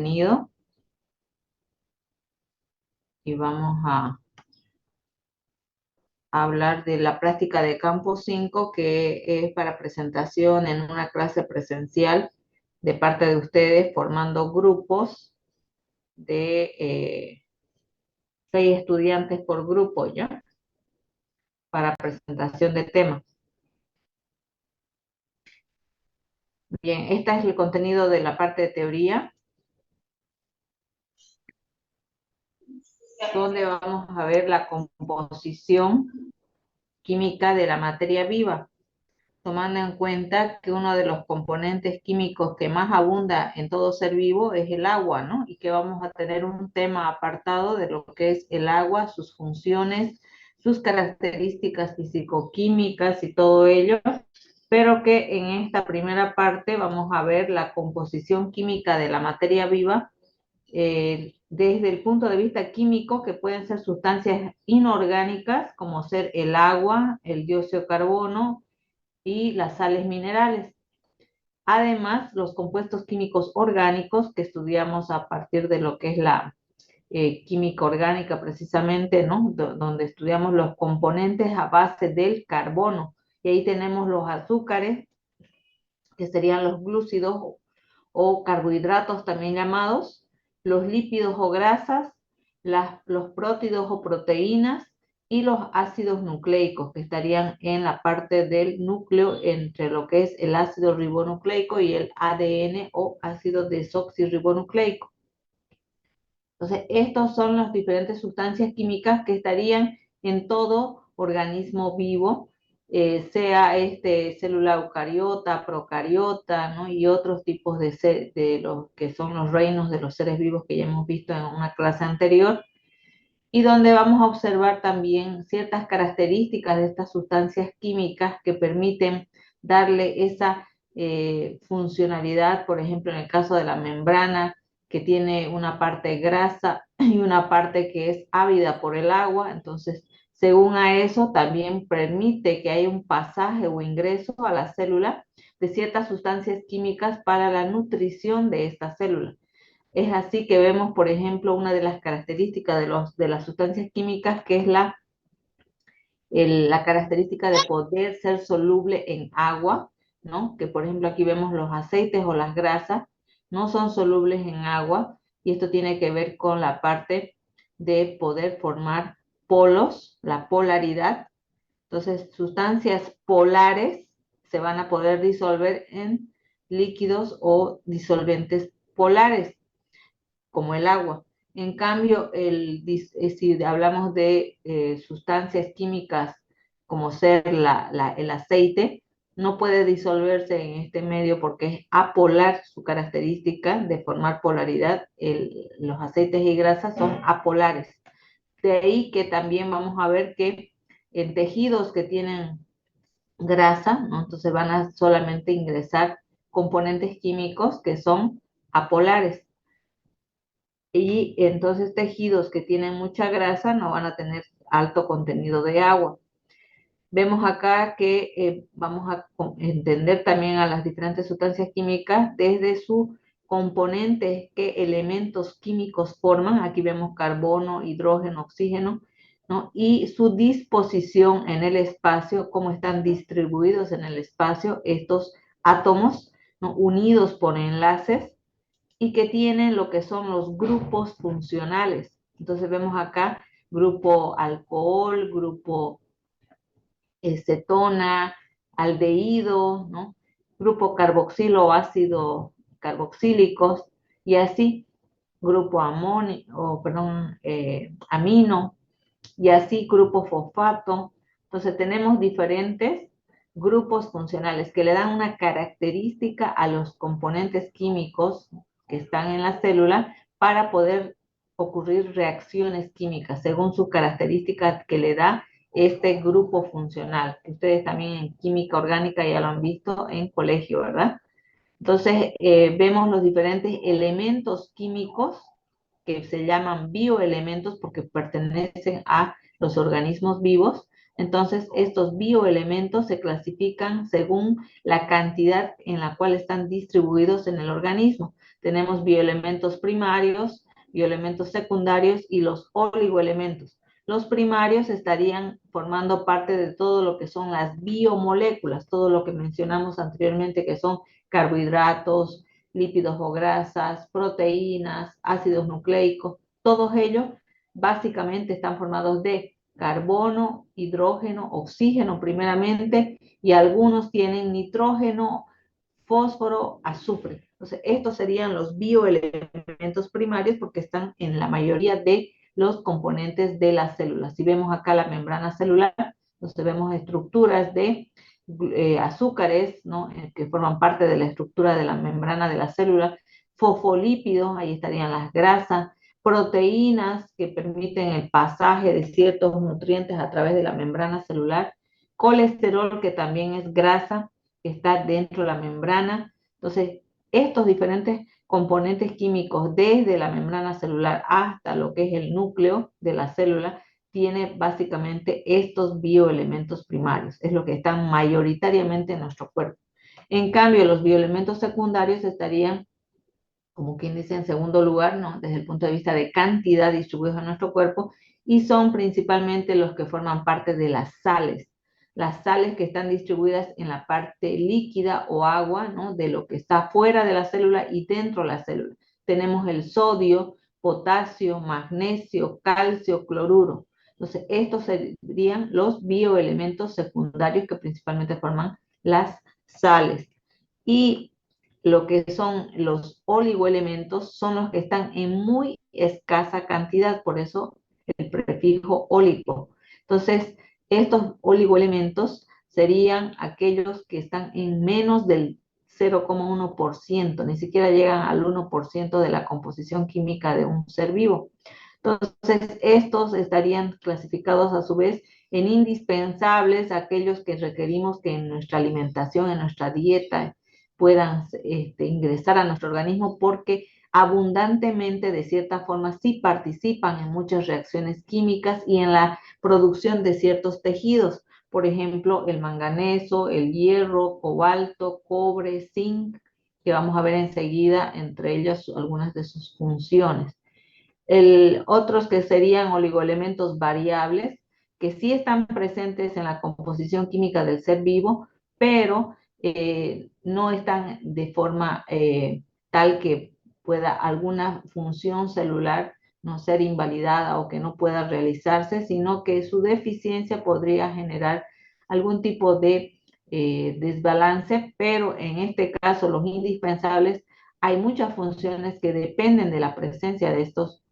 contenido y vamos a hablar de la práctica de campo 5, que es para presentación en una clase presencial de parte de ustedes, formando grupos de 6 estudiantes por grupo, ¿ya? Para presentación de temas. Bien, este es el contenido de la parte de teoría, donde vamos a ver la composición química de la materia viva, tomando en cuenta que uno de los componentes químicos que más abunda en todo ser vivo es el agua, ¿no? Y que vamos a tener un tema apartado de lo que es el agua, sus funciones, sus características físico-químicas y todo ello, pero que en esta primera parte vamos a ver la composición química de la materia viva desde el punto de vista químico, que pueden ser sustancias inorgánicas, como ser el agua, el dióxido de carbono y las sales minerales. Además, los compuestos químicos orgánicos, que estudiamos a partir de lo que es la química orgánica precisamente, ¿no? Donde estudiamos los componentes a base del carbono. Y ahí tenemos los azúcares, que serían los glúcidos o carbohidratos también llamados, los lípidos o grasas, los prótidos o proteínas y los ácidos nucleicos, que estarían en la parte del núcleo entre lo que es el ácido ribonucleico y el ADN o ácido desoxirribonucleico. Entonces, estos son las diferentes sustancias químicas que estarían en todo organismo vivo, sea célula eucariota, procariota, ¿no? Y otros tipos de los que son los reinos de los seres vivos que ya hemos visto en una clase anterior, y donde vamos a observar también ciertas características de estas sustancias químicas que permiten darle esa funcionalidad, por ejemplo, en el caso de la membrana, que tiene una parte grasa y una parte que es ávida por el agua. Entonces, según a eso, también permite que haya un pasaje o ingreso a la célula de ciertas sustancias químicas para la nutrición de esta célula. Es así que vemos, por ejemplo, una de las características de las sustancias químicas, que es la característica de poder ser soluble en agua, ¿no? Que por ejemplo aquí vemos los aceites o las grasas, no son solubles en agua, y esto tiene que ver con la parte de poder formar polos, la polaridad. Entonces, sustancias polares se van a poder disolver en líquidos o disolventes polares, como el agua. En cambio, si hablamos de sustancias químicas como ser el aceite, no puede disolverse en este medio porque es apolar su característica de formar polaridad. Los aceites y grasas son apolares. De ahí que también vamos a ver que en tejidos que tienen grasa, ¿no? Entonces van a solamente ingresar componentes químicos que son apolares. Y entonces tejidos que tienen mucha grasa no van a tener alto contenido de agua. Vemos acá que vamos a entender también a las diferentes sustancias químicas desde su componentes, qué elementos químicos forman. Aquí vemos carbono, hidrógeno, oxígeno, ¿no? Y su disposición en el espacio, cómo están distribuidos en el espacio estos átomos, ¿no? Unidos por enlaces, y que tienen lo que son los grupos funcionales. Entonces vemos acá grupo alcohol, grupo cetona, aldehído, ¿no? Grupo carboxilo o ácido carboxílicos, y así grupo amino, y así grupo fosfato. Entonces tenemos diferentes grupos funcionales que le dan una característica a los componentes químicos que están en la célula para poder ocurrir reacciones químicas según sus características que le da este grupo funcional. Ustedes también en química orgánica ya lo han visto en colegio, ¿verdad? Entonces vemos los diferentes elementos químicos que se llaman bioelementos porque pertenecen a los organismos vivos. Entonces, estos bioelementos se clasifican según la cantidad en la cual están distribuidos en el organismo. Tenemos bioelementos primarios, bioelementos secundarios y los oligoelementos. Los primarios estarían formando parte de todo lo que son las biomoléculas, todo lo que mencionamos anteriormente, que son carbohidratos, lípidos o grasas, proteínas, ácidos nucleicos. Todos ellos básicamente están formados de carbono, hidrógeno, oxígeno primeramente, y algunos tienen nitrógeno, fósforo, azufre. Entonces, estos serían los bioelementos primarios porque están en la mayoría de los componentes de las células. Si vemos acá la membrana celular, entonces vemos estructuras de azúcares, ¿no? Que forman parte de la estructura de la membrana de la célula, fosfolípidos, ahí estarían las grasas, proteínas que permiten el pasaje de ciertos nutrientes a través de la membrana celular, colesterol, que también es grasa, que está dentro de la membrana. Entonces, estos diferentes componentes químicos desde la membrana celular hasta lo que es el núcleo de la célula tiene básicamente estos bioelementos primarios, es lo que están mayoritariamente en nuestro cuerpo. En cambio, los bioelementos secundarios estarían, como quien dice, en segundo lugar, ¿no? Desde el punto de vista de cantidad distribuidos en nuestro cuerpo, y son principalmente los que forman parte de las sales que están distribuidas en la parte líquida o agua, ¿no? De lo que está fuera de la célula y dentro de la célula. Tenemos el sodio, potasio, magnesio, calcio, cloruro. Entonces, estos serían los bioelementos secundarios que principalmente forman las sales. Y lo que son los oligoelementos son los que están en muy escasa cantidad, por eso el prefijo oligo. Entonces, estos oligoelementos serían aquellos que están en menos del 0,1%, ni siquiera llegan al 1% de la composición química de un ser vivo. Entonces, estos estarían clasificados a su vez en indispensables, aquellos que requerimos que en nuestra alimentación, en nuestra dieta, puedan ingresar a nuestro organismo porque abundantemente, de cierta forma, sí participan en muchas reacciones químicas y en la producción de ciertos tejidos. Por ejemplo, el manganeso, el hierro, cobalto, cobre, zinc, que vamos a ver enseguida, entre ellas algunas de sus funciones. Otros que serían oligoelementos variables, que sí están presentes en la composición química del ser vivo, pero no están de forma tal que pueda alguna función celular no ser invalidada o que no pueda realizarse, sino que su deficiencia podría generar algún tipo de desbalance, pero en este caso los indispensables, hay muchas funciones que dependen de la presencia de estos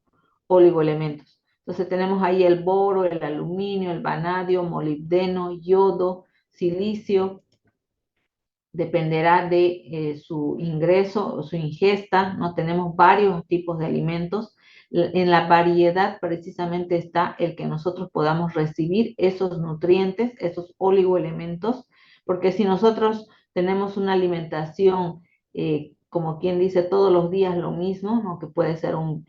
oligoelementos. Entonces tenemos ahí el boro, el aluminio, el vanadio, molibdeno, yodo, silicio. Dependerá de su ingreso o su ingesta, ¿no? Tenemos varios tipos de alimentos. En la variedad precisamente está el que nosotros podamos recibir esos nutrientes, esos oligoelementos, porque si nosotros tenemos una alimentación, como quien dice, todos los días lo mismo, ¿no? Que puede ser un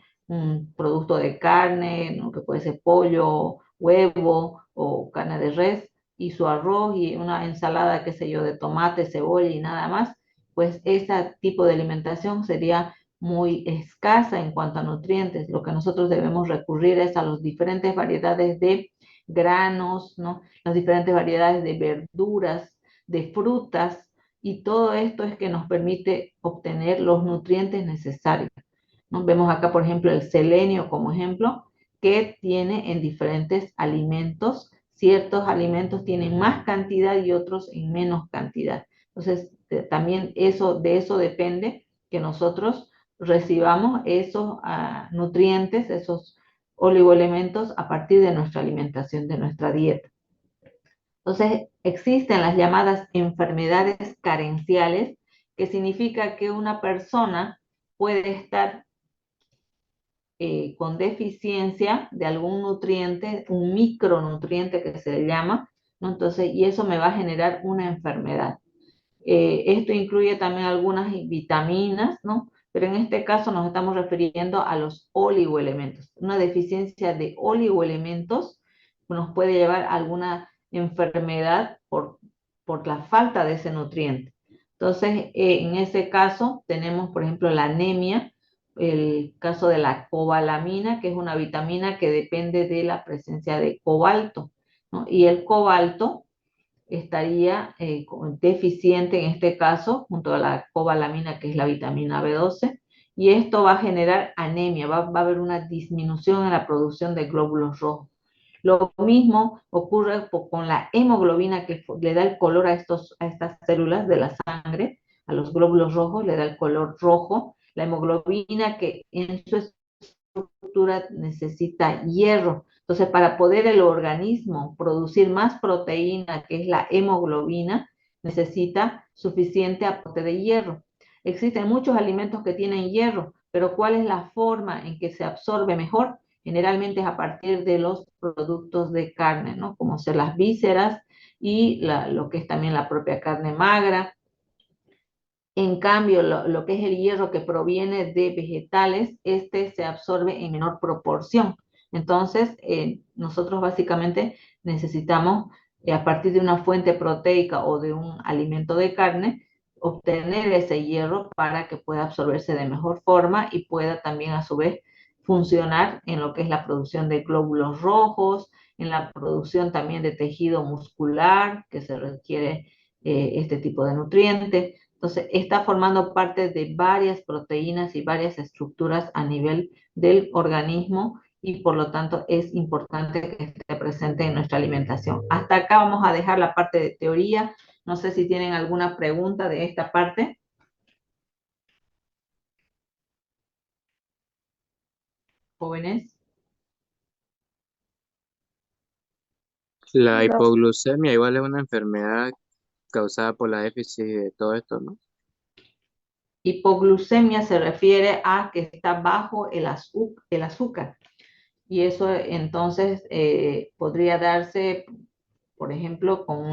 producto de carne, ¿no? Que puede ser pollo, huevo o carne de res, y su arroz y una ensalada, qué sé yo, de tomate, cebolla y nada más, pues ese tipo de alimentación sería muy escasa en cuanto a nutrientes. Lo que nosotros debemos recurrir es a las diferentes variedades de granos, ¿no? Las diferentes variedades de verduras, de frutas, y todo esto es que nos permite obtener los nutrientes necesarios, ¿no? Vemos acá, por ejemplo, el selenio como ejemplo, que tiene en diferentes alimentos. Ciertos alimentos tienen más cantidad y otros en menos cantidad. Entonces, también de eso depende que nosotros recibamos esos nutrientes, esos oligoelementos a partir de nuestra alimentación, de nuestra dieta. Entonces, existen las llamadas enfermedades carenciales, que significa que una persona puede estar con deficiencia de algún nutriente, un micronutriente que se le llama, ¿no? Entonces, y eso me va a generar una enfermedad. Esto incluye también algunas vitaminas, ¿no? Pero en este caso nos estamos refiriendo a los oligoelementos. Una deficiencia de oligoelementos nos puede llevar a alguna enfermedad por la falta de ese nutriente. Entonces, en ese caso tenemos, por ejemplo, la anemia, el caso de la cobalamina, que es una vitamina que depende de la presencia de cobalto, ¿no? Y el cobalto estaría deficiente en este caso, junto a la cobalamina, que es la vitamina B12, y esto va a generar anemia, va a haber una disminución en la producción de glóbulos rojos. Lo mismo ocurre con la hemoglobina, que le da el color a estas células de la sangre, a los glóbulos rojos, le da el color rojo. La hemoglobina, que en su estructura necesita hierro. Entonces, para poder el organismo producir más proteína, que es la hemoglobina, necesita suficiente aporte de hierro. Existen muchos alimentos que tienen hierro, pero ¿cuál es la forma en que se absorbe mejor? Generalmente es a partir de los productos de carne, ¿no? Como ser las vísceras y lo que es también la propia carne magra. En cambio, lo que es el hierro que proviene de vegetales, este se absorbe en menor proporción. Entonces, nosotros básicamente necesitamos, a partir de una fuente proteica o de un alimento de carne, obtener ese hierro para que pueda absorberse de mejor forma y pueda también a su vez funcionar en lo que es la producción de glóbulos rojos, en la producción también de tejido muscular, que se requiere este tipo de nutrientes. Entonces, está formando parte de varias proteínas y varias estructuras a nivel del organismo y por lo tanto es importante que esté presente en nuestra alimentación. Hasta acá vamos a dejar la parte de teoría. No sé si tienen alguna pregunta de esta parte. Jóvenes. La No, hipoglucemia igual es una enfermedad causada por la déficit de todo esto, ¿no? Hipoglucemia se refiere a que está bajo el azúcar. Y eso entonces podría darse, por ejemplo, con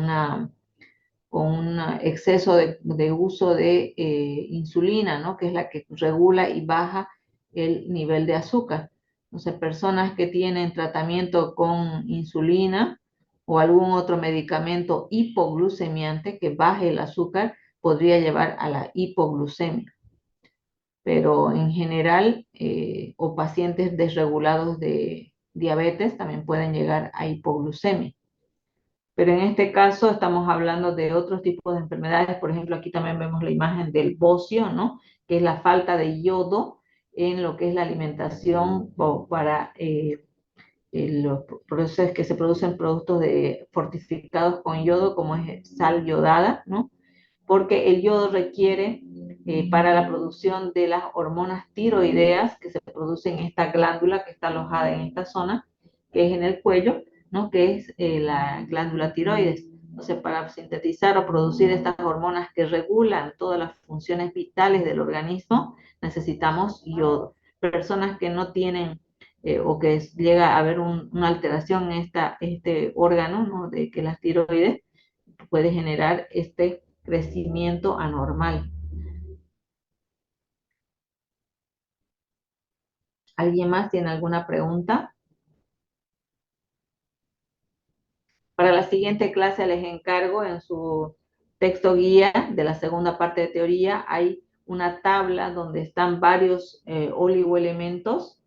un exceso de uso de insulina, ¿no? Que es la que regula y baja el nivel de azúcar. Entonces, personas que tienen tratamiento con insulina o algún otro medicamento hipoglucemiante que baje el azúcar podría llevar a la hipoglucemia. Pero en general, o pacientes desregulados de diabetes también pueden llegar a hipoglucemia. Pero en este caso estamos hablando de otros tipos de enfermedades. Por ejemplo, aquí también vemos la imagen del bocio, ¿no? Que es la falta de yodo en lo que es la alimentación para los procesos que se producen productos fortificados con yodo, como es sal yodada, ¿no? Porque el yodo requiere para la producción de las hormonas tiroideas que se producen en esta glándula que está alojada en esta zona, que es en el cuello, ¿no? Que es la glándula tiroides. Entonces, para sintetizar o producir estas hormonas que regulan todas las funciones vitales del organismo, necesitamos yodo. Personas que no tienen o que llega a haber una alteración en este órgano, ¿no? De que las tiroides puede generar este crecimiento anormal. ¿Alguien más tiene alguna pregunta? Para la siguiente clase les encargo en su texto guía de la segunda parte de teoría, hay una tabla donde están varios oligoelementos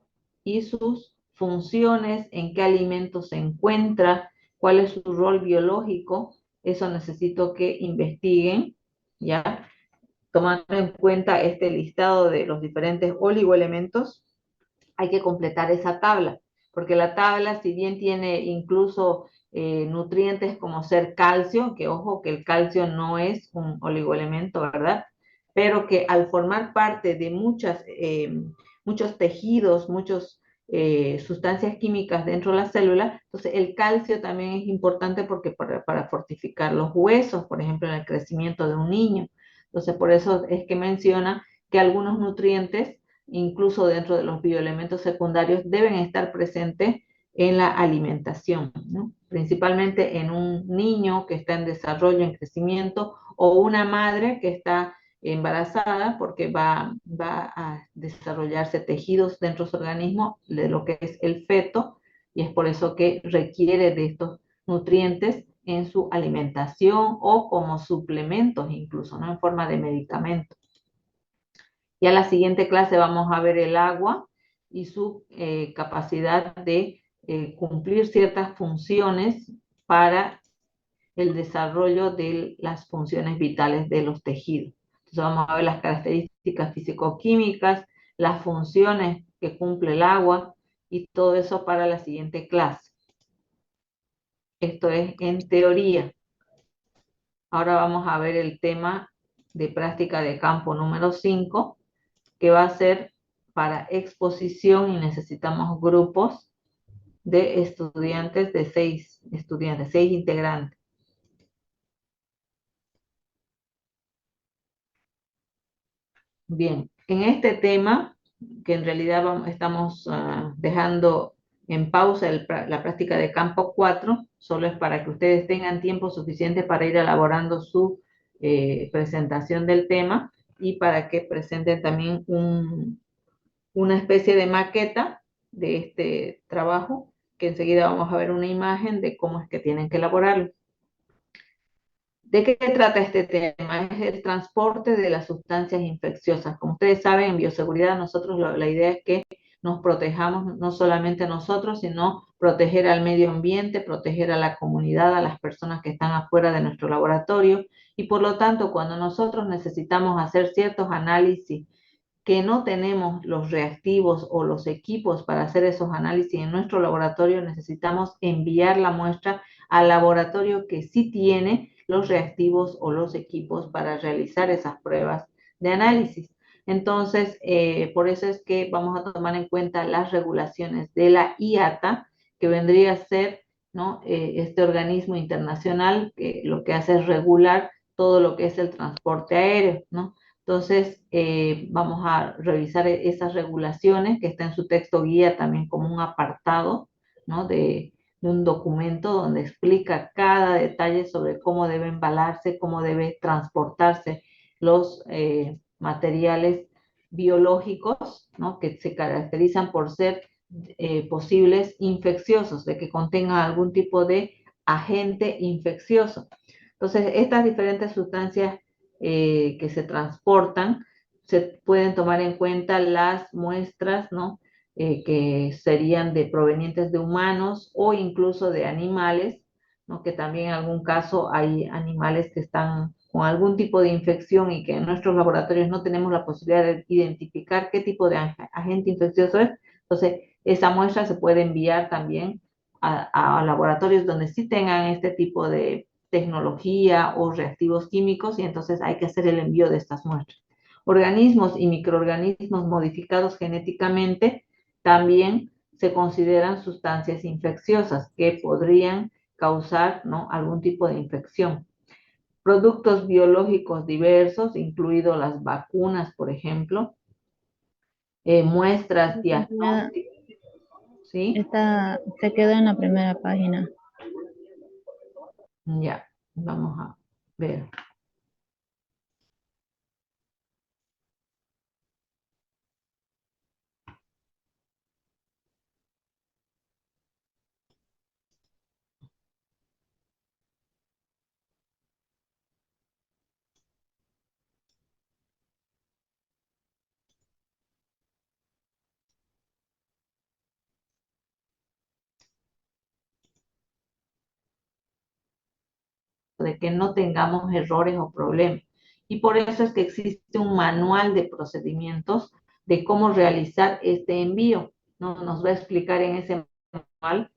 y sus funciones, en qué alimentos se encuentra, cuál es su rol biológico. Eso necesito que investiguen, ¿ya? Tomando en cuenta este listado de los diferentes oligoelementos, hay que completar esa tabla, porque la tabla, si bien tiene incluso nutrientes como ser calcio, que ojo que el calcio no es un oligoelemento, ¿verdad? Pero que al formar parte de muchos tejidos, muchas sustancias químicas dentro de la célula, entonces el calcio también es importante porque para fortificar los huesos, por ejemplo, en el crecimiento de un niño. Entonces, por eso es que menciona que algunos nutrientes incluso dentro de los bioelementos secundarios, deben estar presentes en la alimentación, ¿no? Principalmente en un niño que está en desarrollo, en crecimiento, o una madre que está embarazada porque va a desarrollarse tejidos dentro de su organismo de lo que es el feto, y es por eso que requiere de estos nutrientes en su alimentación o como suplementos incluso, ¿no? En forma de medicamentos. Ya en la siguiente clase vamos a ver el agua y su capacidad de cumplir ciertas funciones para el desarrollo de las funciones vitales de los tejidos. Entonces vamos a ver las características físico-químicas, las funciones que cumple el agua y todo eso para la siguiente clase. Esto es en teoría. Ahora vamos a ver el tema de práctica de campo número 5, que va a ser para exposición y necesitamos grupos de estudiantes, de 6 estudiantes, 6 integrantes. Bien, en este tema, que en realidad estamos dejando en pausa la práctica de campo 4, solo es para que ustedes tengan tiempo suficiente para ir elaborando su presentación del tema y para que presenten también una especie de maqueta de este trabajo, que enseguida vamos a ver una imagen de cómo es que tienen que elaborarlo. ¿De qué trata este tema? Es el transporte de las sustancias infecciosas. Como ustedes saben, en bioseguridad nosotros la idea es que nos protejamos no solamente nosotros, sino proteger al medio ambiente, proteger a la comunidad, a las personas que están afuera de nuestro laboratorio. Y por lo tanto, cuando nosotros necesitamos hacer ciertos análisis que no tenemos los reactivos o los equipos para hacer esos análisis en nuestro laboratorio, necesitamos enviar la muestra al laboratorio que sí tiene los reactivos o los equipos para realizar esas pruebas de análisis. Entonces, por eso es que vamos a tomar en cuenta las regulaciones de la IATA, que vendría a ser, ¿no? Este organismo internacional que lo que hace es regular todo lo que es el transporte aéreo, ¿no? Entonces, vamos a revisar esas regulaciones que está en su texto guía también como un apartado, ¿no? de un documento donde explica cada detalle sobre cómo debe embalarse, cómo debe transportarse los materiales biológicos, ¿no? Que se caracterizan por ser posibles infecciosos, de que contengan algún tipo de agente infeccioso. Entonces, estas diferentes sustancias que se transportan, se pueden tomar en cuenta las muestras, ¿no? Que serían provenientes de humanos o incluso de animales, ¿no? Que también en algún caso hay animales que están con algún tipo de infección y que en nuestros laboratorios no tenemos la posibilidad de identificar qué tipo de agente infeccioso es. Entonces, esa muestra se puede enviar también a laboratorios donde sí tengan este tipo de tecnología o reactivos químicos y entonces hay que hacer el envío de estas muestras. Organismos y microorganismos modificados genéticamente también se consideran sustancias infecciosas que podrían causar, ¿no? algún tipo de infección. Productos biológicos diversos, incluidos las vacunas, por ejemplo, muestras Ya diagnósticas, ¿sí? se quedó en la primera página. Ya, vamos a ver. De que no tengamos errores o problemas. Y por eso es que existe un manual de procedimientos de cómo realizar este envío, ¿no? Nos va a explicar en ese manual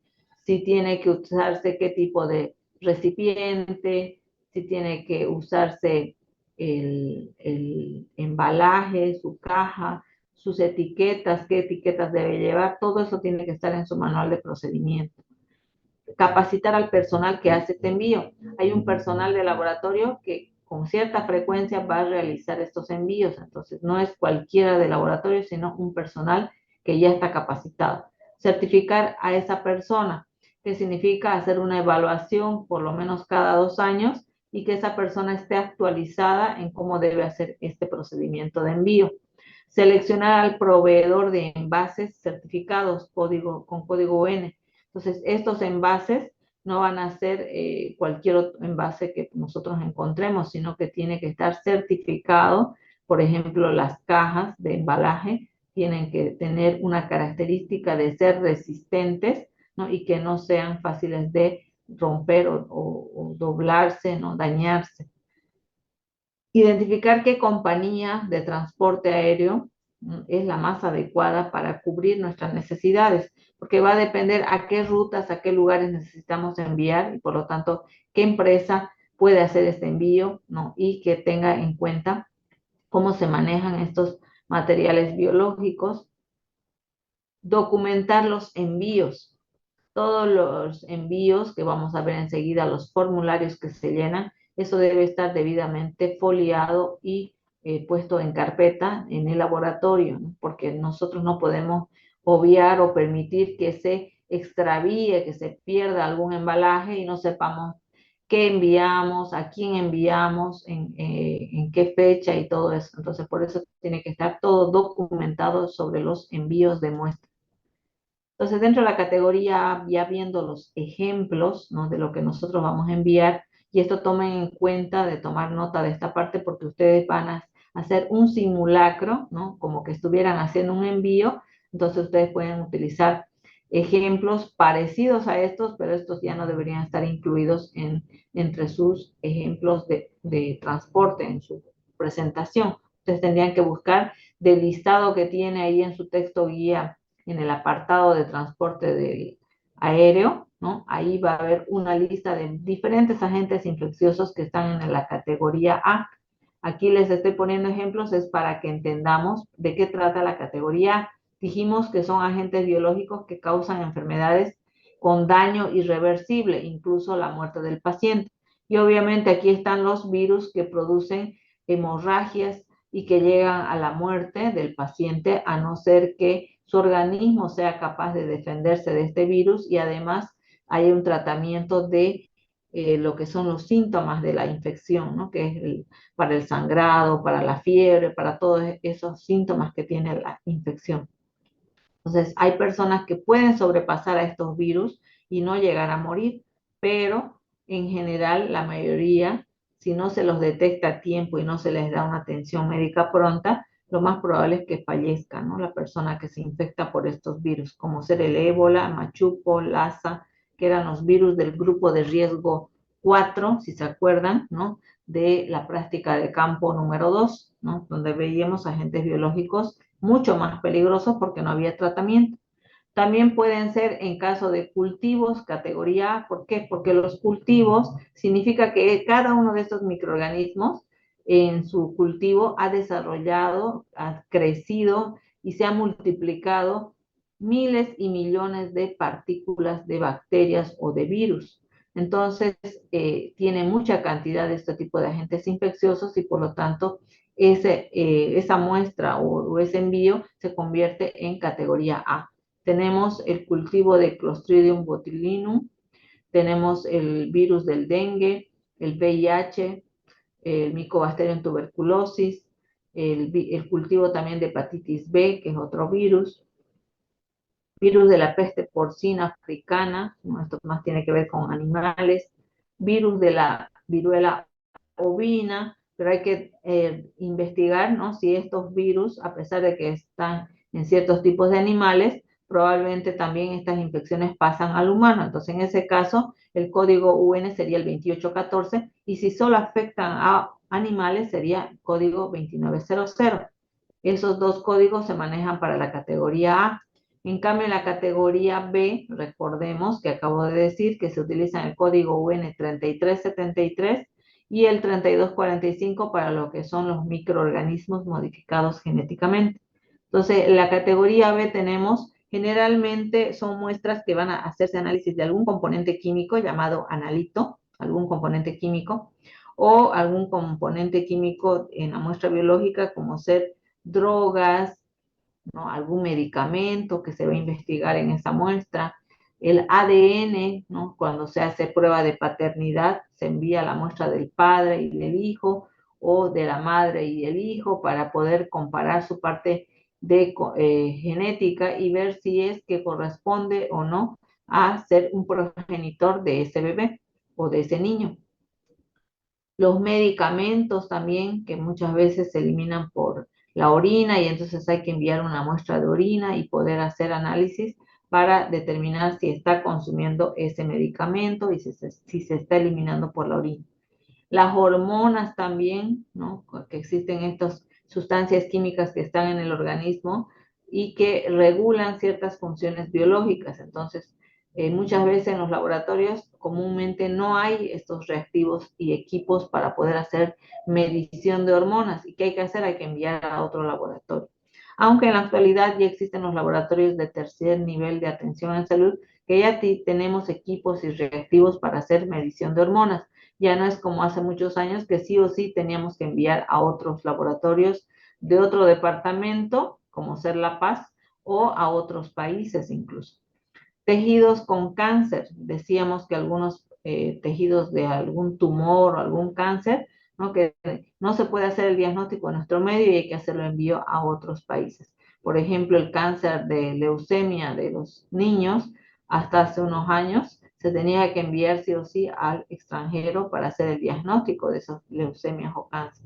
si tiene que usarse qué tipo de recipiente, si tiene que usarse el embalaje, su caja, sus etiquetas, qué etiquetas debe llevar, todo eso tiene que estar en su manual de procedimiento. Capacitar al personal que hace este envío. Hay un personal de laboratorio que con cierta frecuencia va a realizar estos envíos, entonces no es cualquiera de laboratorio, sino un personal que ya está capacitado. Certificar a esa persona, que significa hacer una evaluación por lo menos cada 2 años y que esa persona esté actualizada en cómo debe hacer este procedimiento de envío. Seleccionar al proveedor de envases certificados con código UN. Entonces, estos envases no van a ser cualquier otro envase que nosotros encontremos, sino que tiene que estar certificado. Por ejemplo, las cajas de embalaje tienen que tener una característica de ser resistentes, ¿no? Y que no sean fáciles de romper o doblarse, ¿no? Dañarse. Identificar qué compañía de transporte aéreo es la más adecuada para cubrir nuestras necesidades, porque va a depender a qué rutas, a qué lugares necesitamos enviar y por lo tanto qué empresa puede hacer este envío, ¿no? Y que tenga en cuenta cómo se manejan estos materiales biológicos. Documentar los envíos, todos los envíos que vamos a ver enseguida, los formularios que se llenan, eso debe estar debidamente foliado y puesto en carpeta en el laboratorio, ¿no? Porque nosotros no podemos obviar o permitir que se extravíe, que se pierda algún embalaje y no sepamos qué enviamos, a quién enviamos, en qué fecha y todo eso. Entonces, por eso tiene que estar todo documentado sobre los envíos de muestras. Entonces, dentro de la categoría, ya viendo los ejemplos, ¿no? De lo que nosotros vamos a enviar, y esto tomen en cuenta de tomar nota de esta parte porque ustedes van a hacer un simulacro, ¿no? Como que estuvieran haciendo un envío, entonces ustedes pueden utilizar ejemplos parecidos a estos, pero estos ya no deberían estar incluidos entre sus ejemplos de transporte en su presentación. Ustedes tendrían que buscar del listado que tiene ahí en su texto guía en el apartado de transporte del aéreo, ¿no? Ahí va a haber una lista de diferentes agentes infecciosos que están en la categoría A. Aquí les estoy poniendo ejemplos, es para que entendamos de qué trata la categoría A. Dijimos que son agentes biológicos que causan enfermedades con daño irreversible, incluso la muerte del paciente. Y obviamente aquí están los virus que producen hemorragias y que llegan a la muerte del paciente, a no ser que su organismo sea capaz de defenderse de este virus y además hay un tratamiento de lo que son los síntomas de la infección, ¿no? Que es para el sangrado, para la fiebre, para todos esos síntomas que tiene la infección. Entonces, hay personas que pueden sobrepasar a estos virus y no llegar a morir, pero en general la mayoría, si no se los detecta a tiempo y no se les da una atención médica pronta, lo más probable es que fallezca, ¿no? La persona que se infecta por estos virus, como ser el ébola, machuco, lassa, que eran los virus del grupo de riesgo 4, si se acuerdan, ¿no? De la práctica de campo número 2, ¿no? Donde veíamos agentes biológicos mucho más peligrosos porque no había tratamiento. También pueden ser en caso de cultivos, categoría A. ¿Por qué? Porque los cultivos significa que cada uno de estos microorganismos en su cultivo ha desarrollado, ha crecido y se ha multiplicado miles y millones de partículas de bacterias o de virus. Entonces, tiene mucha cantidad de este tipo de agentes infecciosos y por lo tanto esa muestra o ese envío se convierte en categoría A. Tenemos el cultivo de Clostridium botulinum, tenemos el virus del dengue, el VIH, el Mycobacterium tuberculosis, el cultivo también de hepatitis B, que es otro virus de la peste porcina africana, ¿no? Esto más tiene que ver con animales, virus de la viruela ovina, pero hay que investigar, ¿no? Si estos virus, a pesar de que están en ciertos tipos de animales, probablemente también estas infecciones pasan al humano. Entonces, en ese caso, el código UN sería el 2814 y si solo afectan a animales sería el código 2900. Esos dos códigos se manejan para la categoría A. En cambio, en la categoría B, recordemos que acabo de decir que se utiliza el código UN 3373 y el 3245 para lo que son los microorganismos modificados genéticamente. Entonces, en la categoría B tenemos, generalmente son muestras que van a hacerse análisis de algún componente químico llamado analito, algún componente químico, o algún componente químico en la muestra biológica como ser drogas, ¿no? Algún medicamento que se va a investigar en esa muestra, el ADN, ¿no? Cuando se hace prueba de paternidad, se envía la muestra del padre y del hijo o de la madre y el hijo para poder comparar su parte de genética y ver si es que corresponde o no a ser un progenitor de ese bebé o de ese niño. Los medicamentos también, que muchas veces se eliminan por la orina y entonces hay que enviar una muestra de orina y poder hacer análisis para determinar si está consumiendo ese medicamento y si se está eliminando por la orina. Las hormonas también, ¿no? Que existen estas sustancias químicas que están en el organismo y que regulan ciertas funciones biológicas. Entonces, muchas veces en los laboratorios comúnmente no hay estos reactivos y equipos para poder hacer medición de hormonas. ¿Y qué hay que hacer? Hay que enviar a otro laboratorio. Aunque en la actualidad ya existen los laboratorios de tercer nivel de atención en salud, que ya tenemos equipos y reactivos para hacer medición de hormonas. Ya no es como hace muchos años que sí o sí teníamos que enviar a otros laboratorios de otro departamento, como ser La Paz, o a otros países incluso. Tejidos con cáncer. Decíamos que algunos tejidos de algún tumor o algún cáncer, ¿no? Que no se puede hacer el diagnóstico en nuestro medio y hay que hacerlo envío a otros países. Por ejemplo, el cáncer de leucemia de los niños, hasta hace unos años, se tenía que enviar sí o sí al extranjero para hacer el diagnóstico de esas leucemias o cáncer.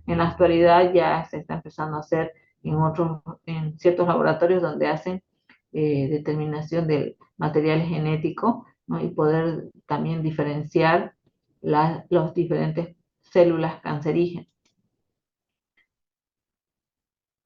En la actualidad ya se está empezando a hacer en ciertos laboratorios donde hacen determinación del material genético, ¿no? Y poder también diferenciar los diferentes células cancerígenas.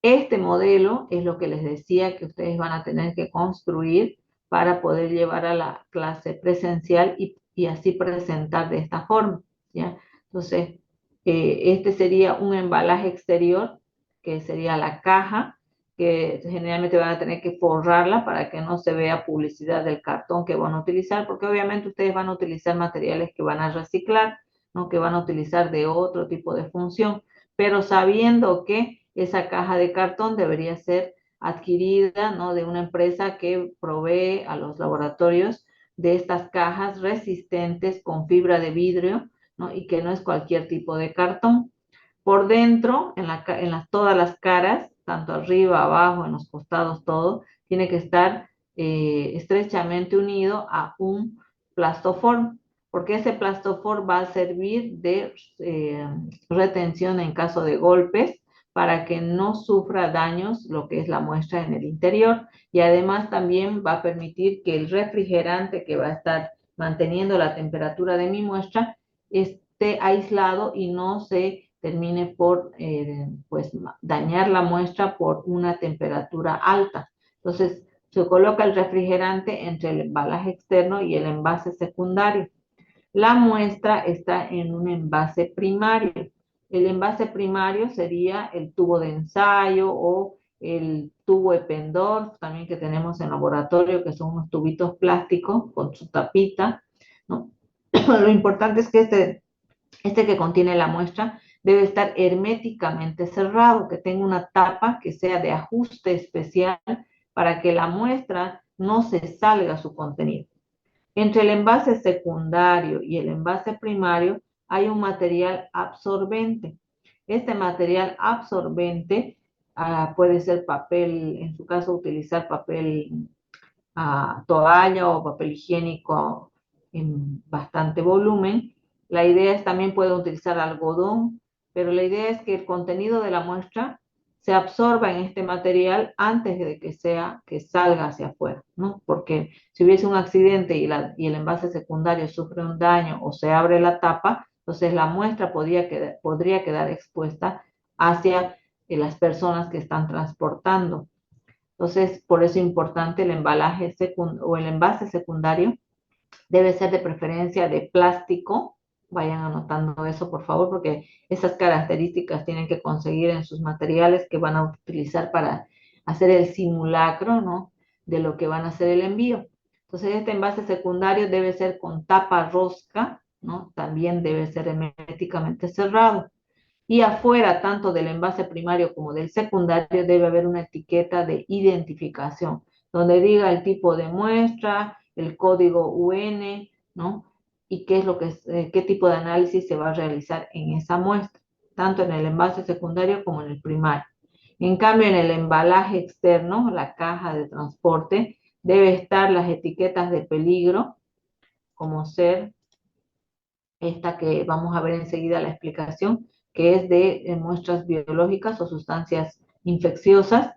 Este modelo es lo que les decía que ustedes van a tener que construir para poder llevar a la clase presencial y así presentar de esta forma, ¿ya? Entonces, este sería un embalaje exterior, que sería la caja, que generalmente van a tener que forrarla para que no se vea publicidad del cartón que van a utilizar, porque obviamente ustedes van a utilizar materiales que van a reciclar, ¿no? Que van a utilizar de otro tipo de función, pero sabiendo que esa caja de cartón debería ser adquirida, ¿no? De una empresa que provee a los laboratorios de estas cajas resistentes con fibra de vidrio, ¿no? Y que no es cualquier tipo de cartón. Por dentro, todas las caras, tanto arriba, abajo, en los costados, todo, tiene que estar estrechamente unido a un plastoform, porque ese plastoform va a servir de retención en caso de golpes para que no sufra daños lo que es la muestra en el interior, y además también va a permitir que el refrigerante que va a estar manteniendo la temperatura de mi muestra esté aislado y no se termine por pues, dañar la muestra por una temperatura alta. Entonces, se coloca el refrigerante entre el embalaje externo y el envase secundario. La muestra está en un envase primario. El envase primario sería el tubo de ensayo o el tubo Eppendorf, también que tenemos en laboratorio, que son unos tubitos plásticos con su tapita, ¿no? Lo importante es que este que contiene la muestra debe estar herméticamente cerrado, que tenga una tapa que sea de ajuste especial para que la muestra no se salga su contenido. Entre el envase secundario y el envase primario hay un material absorbente. Este material absorbente puede ser papel, en su caso utilizar papel toalla o papel higiénico en bastante volumen. La idea es también puede utilizar algodón, pero la idea es que el contenido de la muestra se absorba en este material antes de que salga hacia afuera, ¿no? Porque si hubiese un accidente y el envase secundario sufre un daño o se abre la tapa, entonces la muestra podría quedar expuesta hacia las personas que están transportando. Entonces, por eso es importante el embalaje o el envase secundario debe ser de preferencia de plástico. Vayan anotando eso, por favor, porque esas características tienen que conseguir en sus materiales que van a utilizar para hacer el simulacro, ¿no? De lo que van a hacer el envío. Entonces, este envase secundario debe ser con tapa rosca, ¿no? También debe ser herméticamente cerrado. Y afuera, tanto del envase primario como del secundario, debe haber una etiqueta de identificación, donde diga el tipo de muestra, el código UN, ¿no? Y qué tipo de análisis se va a realizar en esa muestra, tanto en el envase secundario como en el primario. En cambio, en el embalaje externo, la caja de transporte, debe estar las etiquetas de peligro, como ser esta que vamos a ver enseguida la explicación, que es de muestras biológicas o sustancias infecciosas.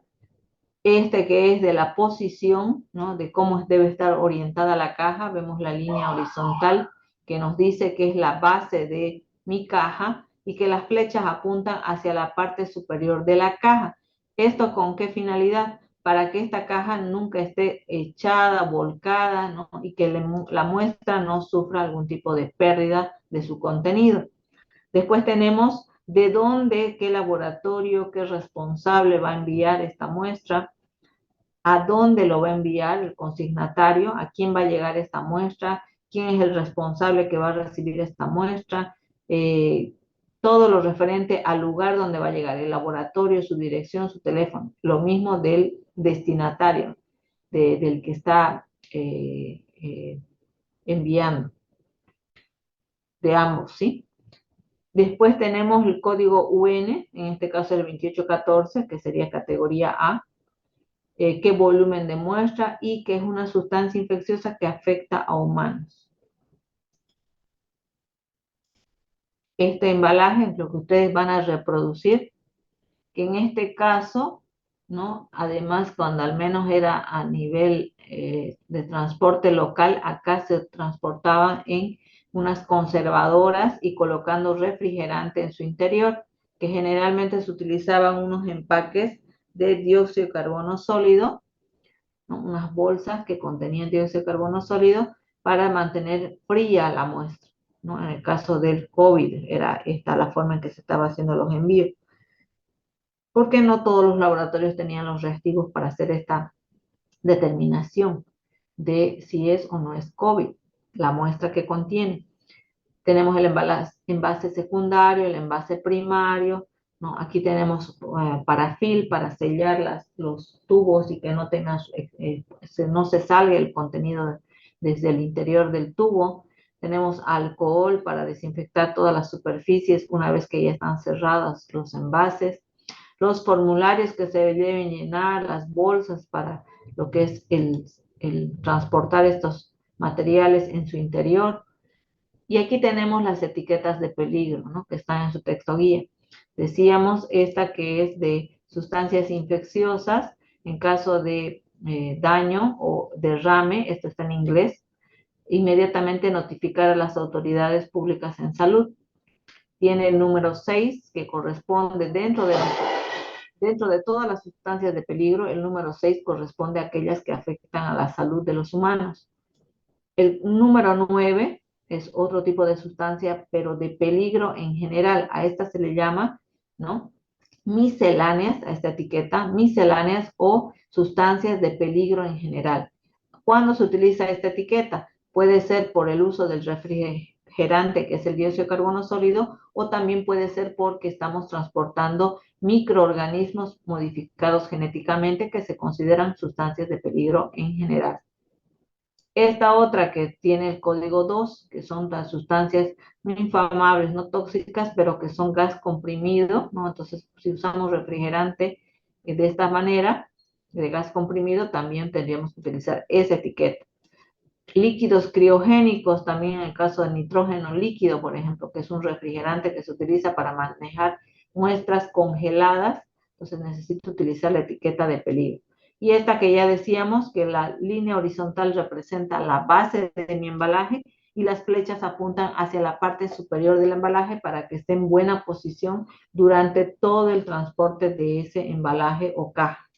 Este que es de la posición, ¿no? De cómo debe estar orientada la caja. Vemos la línea horizontal que nos dice que es la base de mi caja y que las flechas apuntan hacia la parte superior de la caja. ¿Esto con qué finalidad? Para que esta caja nunca esté echada, volcada, ¿no? Y que la muestra no sufra algún tipo de pérdida de su contenido. Después tenemos de dónde, qué laboratorio, qué responsable va a enviar esta muestra, a dónde lo va a enviar el consignatario, a quién va a llegar esta muestra, quién es el responsable que va a recibir esta muestra, todo lo referente al lugar donde va a llegar, el laboratorio, su dirección, su teléfono, lo mismo del destinatario, del que está enviando, de ambos, ¿sí? Después tenemos el código UN, en este caso el 2814, que sería categoría A, qué volumen de muestra y que es una sustancia infecciosa que afecta a humanos. Este embalaje es lo que ustedes van a reproducir, que en este caso, ¿no? Además, cuando al menos era a nivel de transporte local, acá se transportaban en unas conservadoras y colocando refrigerante en su interior, que generalmente se utilizaban unos empaques de dióxido de carbono sólido, ¿no? Unas bolsas que contenían dióxido de carbono sólido para mantener fría la muestra, ¿no? En el caso del COVID era esta la forma en que se estaba haciendo los envíos, porque no todos los laboratorios tenían los reactivos para hacer esta determinación de si es o no es COVID, la muestra que contiene. Tenemos el envase secundario, el envase primario, ¿no? Aquí tenemos parafil para sellar los tubos y que no tengan, no se salga el contenido desde el interior del tubo. Tenemos alcohol para desinfectar todas las superficies una vez que ya están cerradas los envases. Los formularios que se deben llenar, las bolsas para lo que es el transportar estos materiales en su interior. Y aquí tenemos las etiquetas de peligro, ¿no? Que están en su texto guía. Decíamos esta que es de sustancias infecciosas, en caso de daño o derrame, esto está en inglés, inmediatamente notificar a las autoridades públicas en salud. Tiene el número 6, que corresponde dentro de todas las sustancias de peligro, el número 6 corresponde a aquellas que afectan a la salud de los humanos. El número 9 es otro tipo de sustancia, pero de peligro en general. A esta se le llama, ¿no? Misceláneas, a esta etiqueta, misceláneas o sustancias de peligro en general. ¿Cuándo se utiliza esta etiqueta? Puede ser por el uso del refrigerante, que es el dióxido de carbono sólido, o también puede ser porque estamos transportando microorganismos modificados genéticamente que se consideran sustancias de peligro en general. Esta otra que tiene el código 2, que son las sustancias no inflamables, no tóxicas, pero que son gas comprimido, ¿no? Entonces, si usamos refrigerante de esta manera, de gas comprimido, también tendríamos que utilizar esa etiqueta. Líquidos criogénicos, también en el caso de nitrógeno líquido, por ejemplo, que es un refrigerante que se utiliza para manejar muestras congeladas, entonces necesito utilizar la etiqueta de peligro. Y esta que ya decíamos, que la línea horizontal representa la base de mi embalaje y las flechas apuntan hacia la parte superior del embalaje para que esté en buena posición durante todo el transporte de ese embalaje o caja.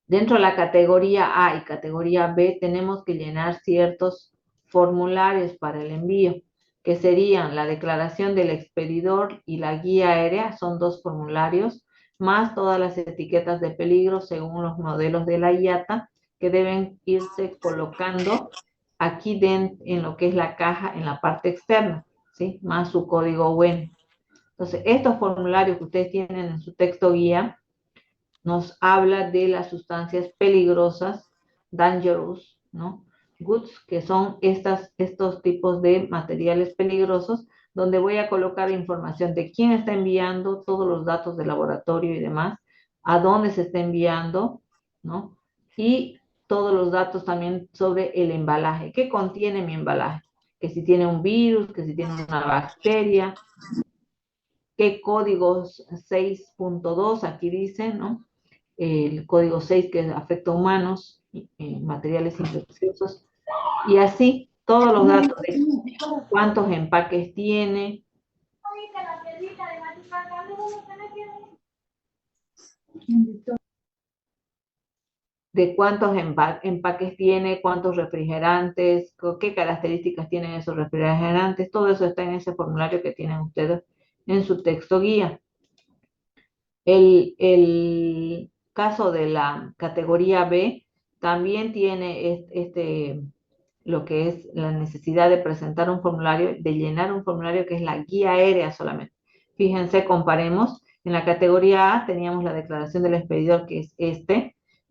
Dentro de la categoría A y categoría B tenemos que llenar ciertos formularios para el envío, que serían la declaración del expedidor y la guía aérea, son 2 formularios, más todas las etiquetas de peligro según los modelos de la IATA, que deben irse colocando aquí en lo que es la caja en la parte externa, ¿sí? Más su código UN. Entonces, estos formularios que ustedes tienen en su texto guía, nos habla de las sustancias peligrosas, dangerous, ¿no? Goods, que son estos tipos de materiales peligrosos, donde voy a colocar información de quién está enviando, todos los datos del laboratorio y demás, a dónde se está enviando, ¿no? y todos los datos también sobre el embalaje. ¿Qué contiene mi embalaje? Que si tiene un virus, que si tiene una bacteria, qué códigos 6.2, aquí dice, ¿no? El código 6 que afecta a humanos, materiales infecciosos, y así todos los datos de cuántos empaques tiene, de cuántos empaques tiene, cuántos refrigerantes, qué características tienen esos refrigerantes, todo eso está en ese formulario que tienen ustedes en su texto guía. El caso de la categoría B también tiene lo que es la necesidad de presentar un formulario, de llenar un formulario que es la guía aérea solamente. Fíjense, comparemos. En la categoría A teníamos la declaración del expedidor, que es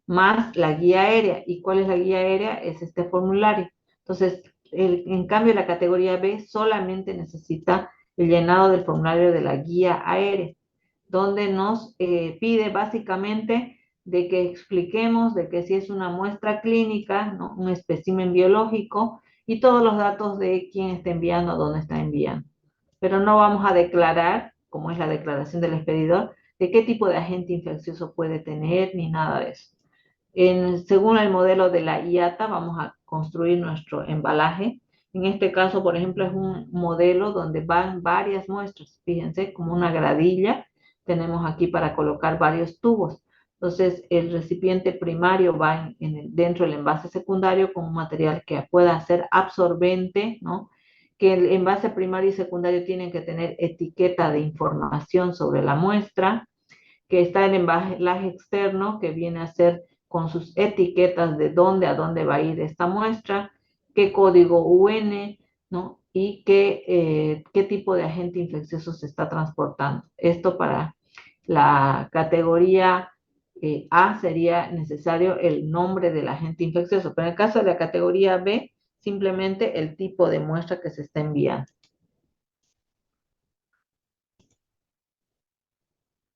más la guía aérea. ¿Y cuál es la guía aérea? Es este formulario. Entonces, en cambio, la categoría B solamente necesita el llenado del formulario de la guía aérea, donde nos pide básicamente de que expliquemos de que si es una muestra clínica, ¿no? Un espécimen biológico y todos los datos de quién está enviando, dónde está enviando. Pero no vamos a declarar, como es la declaración del expedidor, de qué tipo de agente infeccioso puede tener, ni nada de eso. Según el modelo de la IATA, vamos a construir nuestro embalaje. En este caso, por ejemplo, es un modelo donde van varias muestras. Fíjense, como una gradilla, tenemos aquí para colocar varios tubos. Entonces, el recipiente primario va dentro del envase secundario con un material que pueda ser absorbente, ¿no? Que el envase primario y secundario tienen que tener etiqueta de información sobre la muestra, que está el embalaje externo, que viene a ser con sus etiquetas de dónde a dónde va a ir esta muestra, qué código UN, ¿no? Y qué tipo de agente infeccioso se está transportando. Esto para la categoría A sería necesario el nombre del agente infeccioso, pero en el caso de la categoría B, simplemente el tipo de muestra que se está enviando.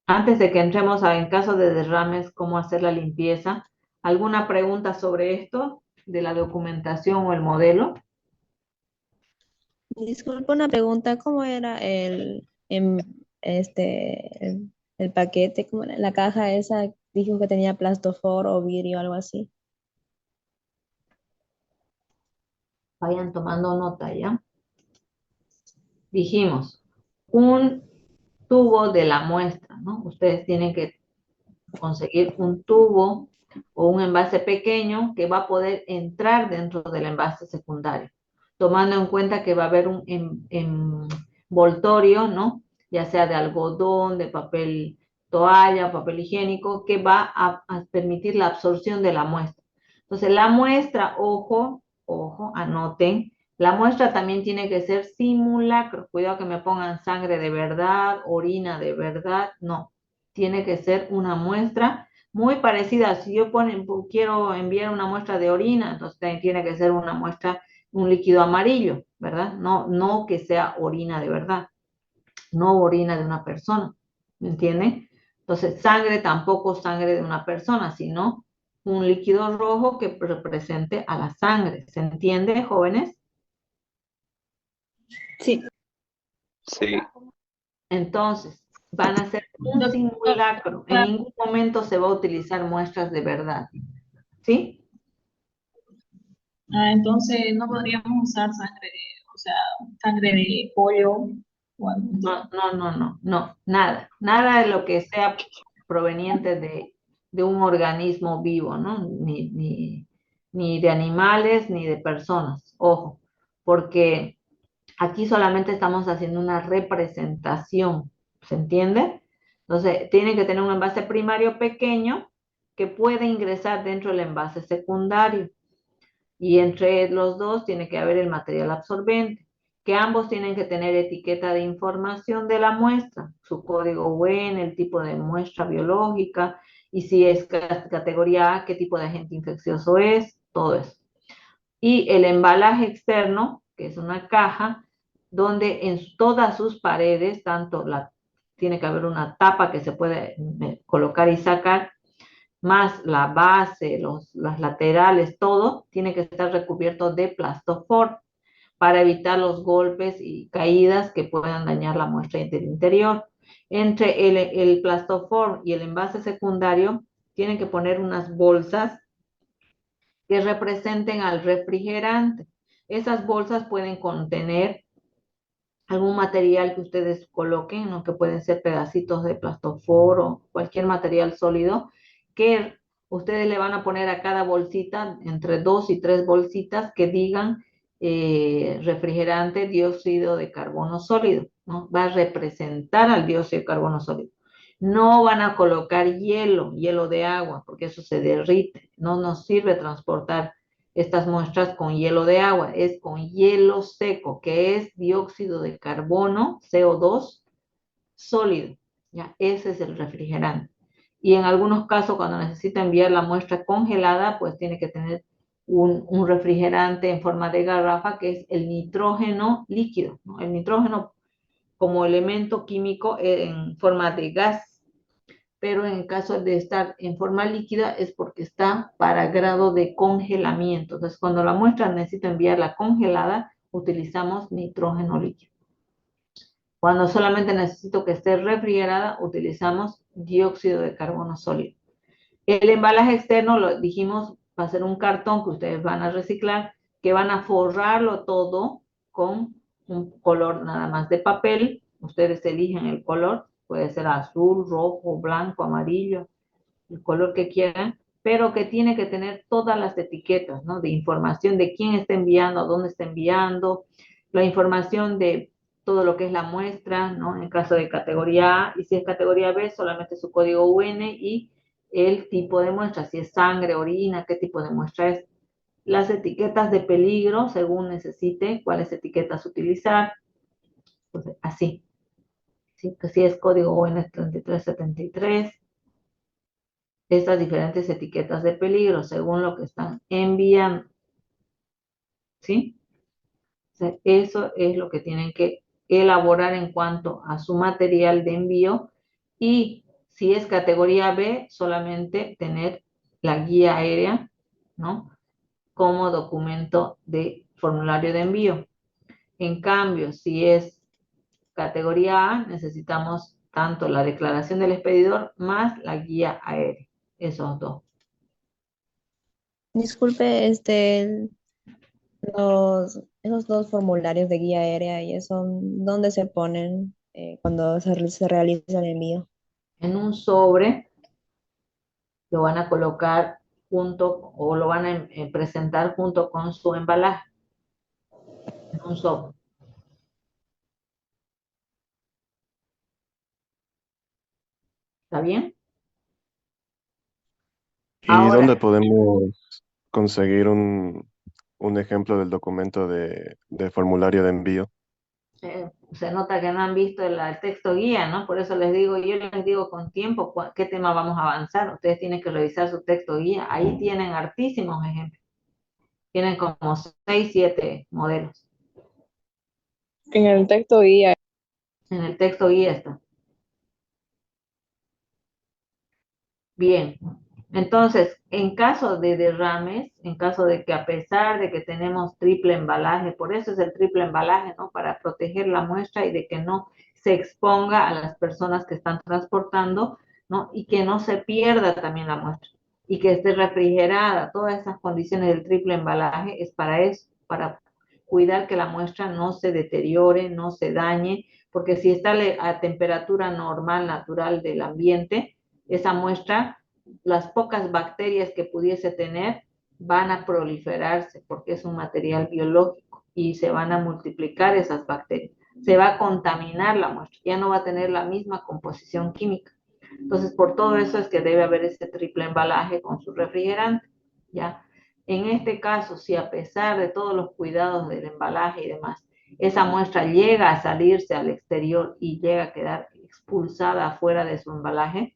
Antes de que entremos en caso de derrames, cómo hacer la limpieza, ¿alguna pregunta sobre esto de la documentación o el modelo? Disculpa una pregunta, ¿cómo era el paquete? ¿Cómo era? La caja esa dijo que tenía plastofor o vidrio o algo así. Vayan tomando nota, ¿ya? Dijimos, un tubo de la muestra, ¿no? Ustedes tienen que conseguir un tubo o un envase pequeño que va a poder entrar dentro del envase secundario, tomando en cuenta que va a haber un envoltorio, ¿no? Ya sea de algodón, de papel toalla, papel higiénico, que va a permitir la absorción de la muestra. Entonces, la muestra, ojo, anoten, la muestra también tiene que ser simulacro. Cuidado que me pongan sangre de verdad, orina de verdad, no. Tiene que ser una muestra muy parecida. Si yo quiero enviar una muestra de orina, entonces tiene que ser una muestra, un líquido amarillo, ¿verdad? No que sea orina de verdad, no orina de una persona, ¿me entienden? Entonces, sangre tampoco sangre de una persona, sino un líquido rojo que represente a la sangre. ¿Se entiende, jóvenes? Sí. Sí. Entonces, van a ser un simulacro. En ningún momento se va a utilizar muestras de verdad. ¿Sí? Entonces no podríamos usar sangre de pollo o algo así. No, nada de lo que sea proveniente de un organismo vivo, ¿no? Ni de animales ni de personas, ojo, porque aquí solamente estamos haciendo una representación, ¿se entiende? Entonces, tiene que tener un envase primario pequeño que puede ingresar dentro del envase secundario. Y entre los dos tiene que haber el material absorbente, que ambos tienen que tener etiqueta de información de la muestra, su código UN, el tipo de muestra biológica, y si es categoría A, qué tipo de agente infeccioso es, todo eso. Y el embalaje externo, que es una caja, donde en todas sus paredes, tiene que haber una tapa que se puede colocar y sacar, más la base, las laterales, todo tiene que estar recubierto de plastofor para evitar los golpes y caídas que puedan dañar la muestra del interior. Entre el plastofor y el envase secundario, tienen que poner unas bolsas que representen al refrigerante. Esas bolsas pueden contener algún material que ustedes coloquen, ¿no? Que pueden ser pedacitos de plastofor o cualquier material sólido, que ustedes le van a poner a cada bolsita, entre 2 y 3 bolsitas que digan refrigerante dióxido de carbono sólido, ¿no? Va a representar al dióxido de carbono sólido. No van a colocar hielo de agua, porque eso se derrite. No nos sirve transportar estas muestras con hielo de agua, es con hielo seco, que es dióxido de carbono, CO2, sólido. ¿Ya? Ese es el refrigerante. Y en algunos casos, cuando necesita enviar la muestra congelada, pues tiene que tener un refrigerante en forma de garrafa, que es el nitrógeno líquido, ¿no? El nitrógeno como elemento químico en forma de gas, pero en el caso de estar en forma líquida es porque está para grado de congelamiento. Entonces, cuando la muestra necesita enviarla congelada, utilizamos nitrógeno líquido. Cuando solamente necesito que esté refrigerada, utilizamos dióxido de carbono sólido. El embalaje externo, lo dijimos, va a ser un cartón que ustedes van a reciclar, que van a forrarlo todo con un color nada más de papel. Ustedes eligen el color, puede ser azul, rojo, blanco, amarillo, el color que quieran, pero que tiene que tener todas las etiquetas, ¿no? De información de quién está enviando, a dónde está enviando, la información de todo lo que es la muestra, ¿no? En caso de categoría A, y si es categoría B, solamente su código UN y el tipo de muestra, si es sangre, orina, qué tipo de muestra es. Las etiquetas de peligro, según necesite, cuáles etiquetas utilizar, pues así. ¿Sí? Que si es código UN 3373, estas diferentes etiquetas de peligro según lo que están enviando. ¿Sí? O sea, eso es lo que tienen que elaborar en cuanto a su material de envío, y si es categoría B, solamente tener la guía aérea, ¿no? Como documento de formulario de envío. En cambio, si es categoría A, necesitamos tanto la declaración del expedidor más la guía aérea, esos dos. Disculpe, esos dos formularios de guía aérea, ¿y eso dónde se ponen cuando se realiza el envío? En un sobre lo van a colocar junto o lo van a presentar junto con su embalaje, en un sobre. ¿Está bien? ¿Y dónde Ahora, podemos conseguir un ejemplo del documento de formulario de envío? se nota que no han visto el texto guía, ¿no? Por eso les digo, yo les digo con tiempo qué tema vamos a avanzar. Ustedes tienen que revisar su texto guía. Ahí tienen hartísimos ejemplos. Tienen como 6, 7 modelos. En el texto guía. En el texto guía está. Bien, entonces, en caso de derrames, en caso de que a pesar de que tenemos triple embalaje, por eso es el triple embalaje, ¿no? Para proteger la muestra y de que no se exponga a las personas que están transportando, ¿no? Y que no se pierda también la muestra y que esté refrigerada. Todas esas condiciones del triple embalaje es para eso, para cuidar que la muestra no se deteriore, no se dañe, porque si está a temperatura normal, natural del ambiente, esa muestra, las pocas bacterias que pudiese tener van a proliferarse porque es un material biológico y se van a multiplicar esas bacterias. Se va a contaminar la muestra, ya no va a tener la misma composición química. Entonces, por todo eso es que debe haber ese triple embalaje con su refrigerante, ¿ya? En este caso, si a pesar de todos los cuidados del embalaje y demás, esa muestra llega a salirse al exterior y llega a quedar expulsada afuera de su embalaje,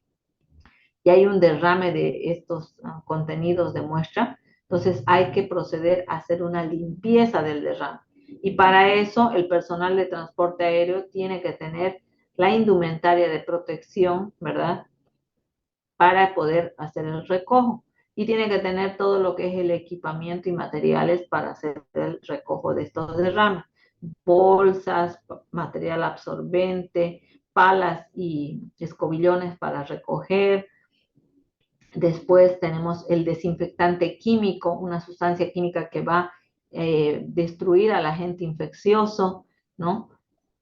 y hay un derrame de estos contenidos de muestra, entonces hay que proceder a hacer una limpieza del derrame. Y para eso el personal de transporte aéreo tiene que tener la indumentaria de protección, ¿verdad? para poder hacer el recojo. Y tiene que tener todo lo que es el equipamiento y materiales para hacer el recojo de estos derrames. Bolsas, material absorbente, palas y escobillones para recoger. Después tenemos el desinfectante químico, una sustancia química que va a destruir al agente infeccioso, ¿no?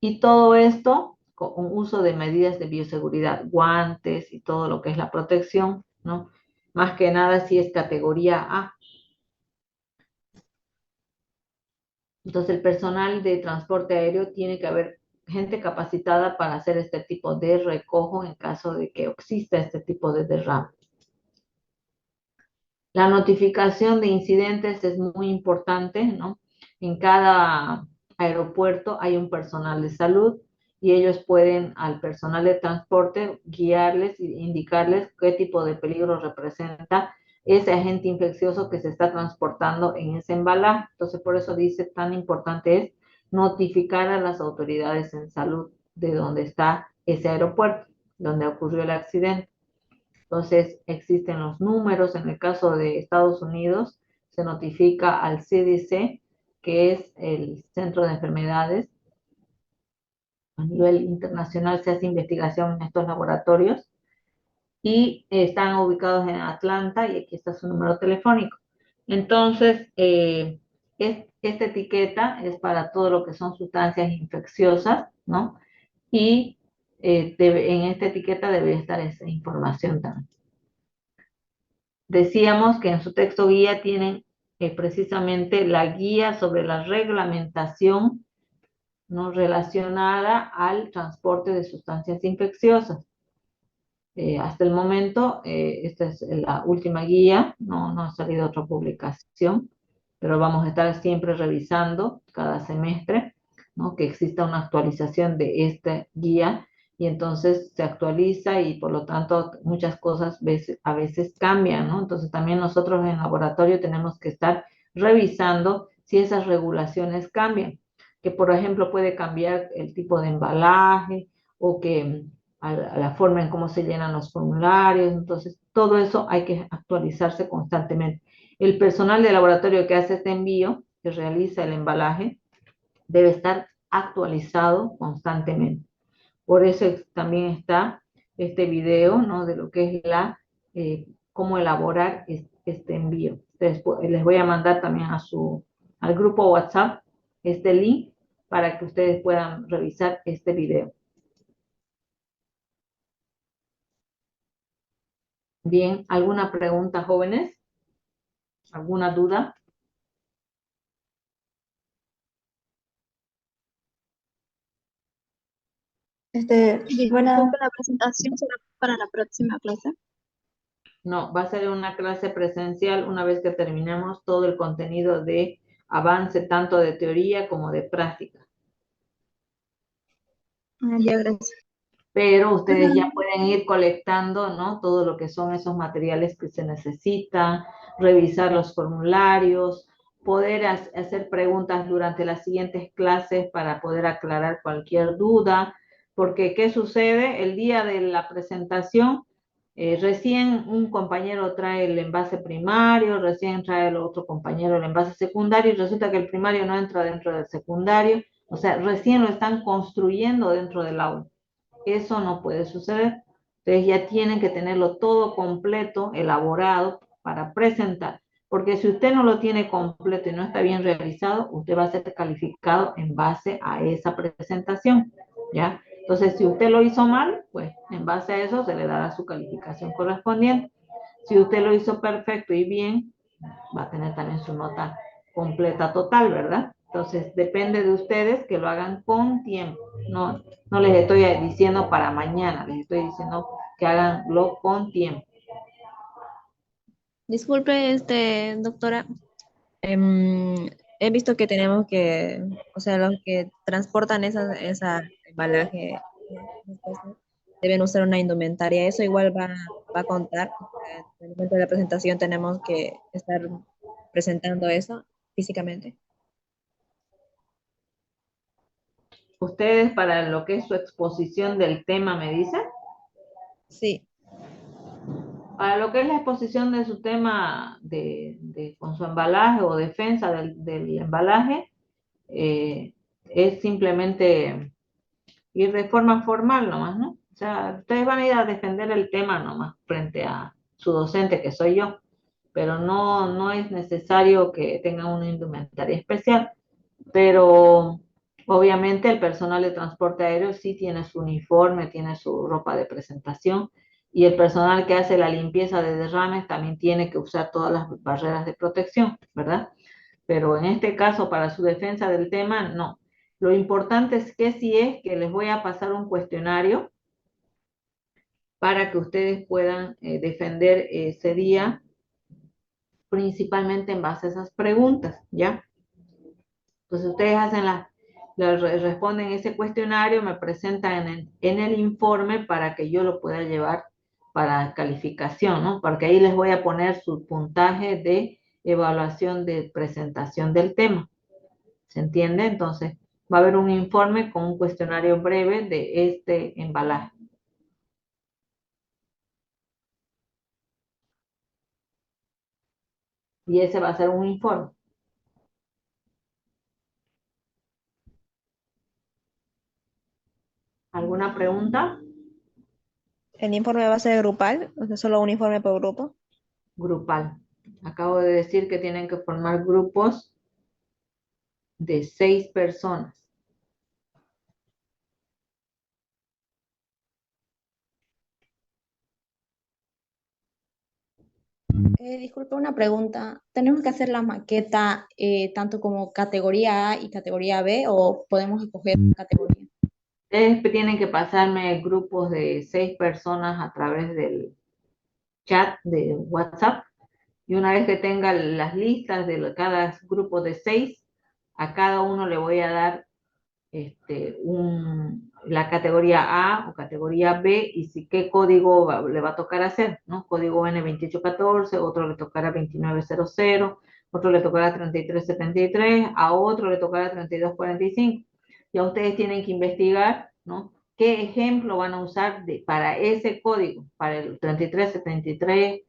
Y todo esto con uso de medidas de bioseguridad, guantes y todo lo que es la protección, ¿no? Más que nada si es categoría A. Entonces el personal de transporte aéreo tiene que haber gente capacitada para hacer este tipo de recojo en caso de que exista este tipo de derrame. La notificación de incidentes es muy importante, ¿no? En cada aeropuerto hay un personal de salud y ellos pueden al personal de transporte guiarles e indicarles qué tipo de peligro representa ese agente infeccioso que se está transportando en ese embalaje. Entonces, por eso dice tan importante es notificar a las autoridades en salud de dónde está ese aeropuerto, donde ocurrió el accidente. Entonces, existen los números. En el caso de Estados Unidos, se notifica al CDC, que es el Centro de Enfermedades. A nivel internacional se hace investigación en estos laboratorios y están ubicados en Atlanta y aquí está su número telefónico. Entonces, esta etiqueta es para todo lo que son sustancias infecciosas, ¿no? Y en esta etiqueta debe estar esa información también. Decíamos que en su texto guía tienen precisamente la guía sobre la reglamentación, ¿no?, relacionada al transporte de sustancias infecciosas. Hasta el momento, esta es la última guía, no ha salido otra publicación, pero vamos a estar siempre revisando cada semestre, ¿no?, que exista una actualización de esta guía y entonces se actualiza y por lo tanto muchas cosas a veces cambian, ¿no? Entonces también nosotros en laboratorio tenemos que estar revisando si esas regulaciones cambian, que por ejemplo puede cambiar el tipo de embalaje o que a la forma en cómo se llenan los formularios. Entonces todo eso hay que actualizarse constantemente. El personal de laboratorio que hace este envío, que realiza el embalaje, debe estar actualizado constantemente. Por eso también está este video, ¿no?, de lo que es cómo elaborar este envío. Después, les voy a mandar también al grupo WhatsApp este link para que ustedes puedan revisar este video. Bien, ¿alguna pregunta, jóvenes? ¿Alguna duda? Disculpe, la presentación será para la próxima clase. No, va a ser una clase presencial una vez que terminemos todo el contenido de avance, tanto de teoría como de práctica. Ya, gracias. Pero ustedes ya pueden ir colectando, ¿no?, todo lo que son esos materiales que se necesitan, revisar los formularios, poder hacer preguntas durante las siguientes clases para poder aclarar cualquier duda, porque ¿qué sucede? El día de la presentación, recién un compañero trae el envase primario, recién trae el otro compañero el envase secundario y resulta que el primario no entra dentro del secundario, o sea, recién lo están construyendo dentro del aula. Eso no puede suceder. Ustedes ya tienen que tenerlo todo completo, elaborado para presentar. Porque si usted no lo tiene completo y no está bien realizado, usted va a ser calificado en base a esa presentación, ¿ya? Entonces, si usted lo hizo mal, pues en base a eso se le dará su calificación correspondiente. Si usted lo hizo perfecto y bien, va a tener también su nota completa total, ¿verdad? Entonces, depende de ustedes que lo hagan con tiempo. No les estoy diciendo para mañana, les estoy diciendo que haganlo con tiempo. Disculpe, doctora, he visto que tenemos que, o sea, los que transportan esa embalaje, esas cosas, deben usar una indumentaria. Eso igual va a contar. En el momento de la presentación tenemos que estar presentando eso físicamente. Ustedes para lo que es su exposición del tema, ¿me dicen? Sí. Para lo que es la exposición de su tema con su embalaje o defensa del embalaje, es simplemente ir de forma formal nomás, ¿no? O sea, ustedes van a ir a defender el tema nomás frente a su docente, que soy yo, pero no es necesario que tengan una indumentaria especial. Pero obviamente el personal de transporte aéreo sí tiene su uniforme, tiene su ropa de presentación, y el personal que hace la limpieza de derrames también tiene que usar todas las barreras de protección, ¿verdad? Pero en este caso, para su defensa del tema, no. Lo importante es que sí es que les voy a pasar un cuestionario para que ustedes puedan defender ese día, principalmente en base a esas preguntas, ¿ya? Entonces ustedes hacen responden ese cuestionario, me presentan en el informe para que yo lo pueda llevar para calificación, ¿no? Porque ahí les voy a poner su puntaje de evaluación de presentación del tema. ¿Se entiende? Entonces va a haber un informe con un cuestionario breve de este embalaje. Y ese va a ser un informe. ¿Alguna pregunta? ¿El informe va a ser grupal? O sea, solo un informe por grupo. Grupal. Acabo de decir que tienen que formar grupos de 6 personas. Disculpa una pregunta. ¿Tenemos que hacer la maqueta tanto como categoría A y categoría B o podemos escoger una categoría? Ustedes tienen que pasarme grupos de 6 personas a través del chat de WhatsApp, y una vez que tenga las listas de cada grupo de 6, a cada uno le voy a dar la categoría A o categoría B, y si qué código le va a tocar hacer, ¿no? Código N2814, otro le tocará 2900, otro le tocará 3373, a otro le tocará 3245. Ya ustedes tienen que investigar, ¿no? ¿Qué ejemplo van a usar para ese código, para el 3373,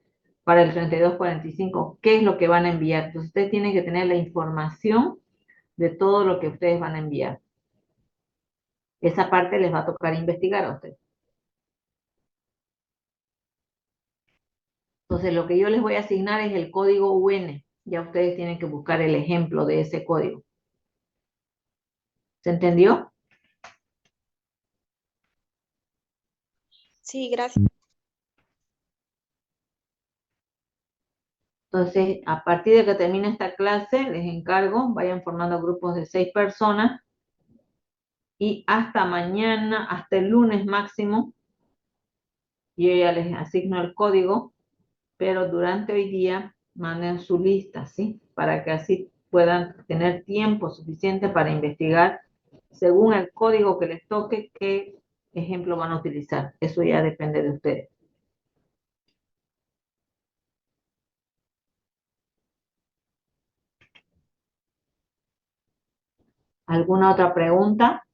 para el 3245? ¿Qué es lo que van a enviar? Entonces ustedes tienen que tener la información de todo lo que ustedes van a enviar. Esa parte les va a tocar investigar a ustedes. Entonces, lo que yo les voy a asignar es el código UN. Ya ustedes tienen que buscar el ejemplo de ese código. ¿Se entendió? Sí, gracias. Entonces, a partir de que termine esta clase, les encargo, vayan formando grupos de 6 personas, y hasta mañana, hasta el lunes máximo, yo ya les asigno el código, pero durante hoy día manden su lista, ¿sí? Para que así puedan tener tiempo suficiente para investigar según el código que les toque qué ejemplo van a utilizar. Eso ya depende de ustedes. ¿Alguna otra pregunta?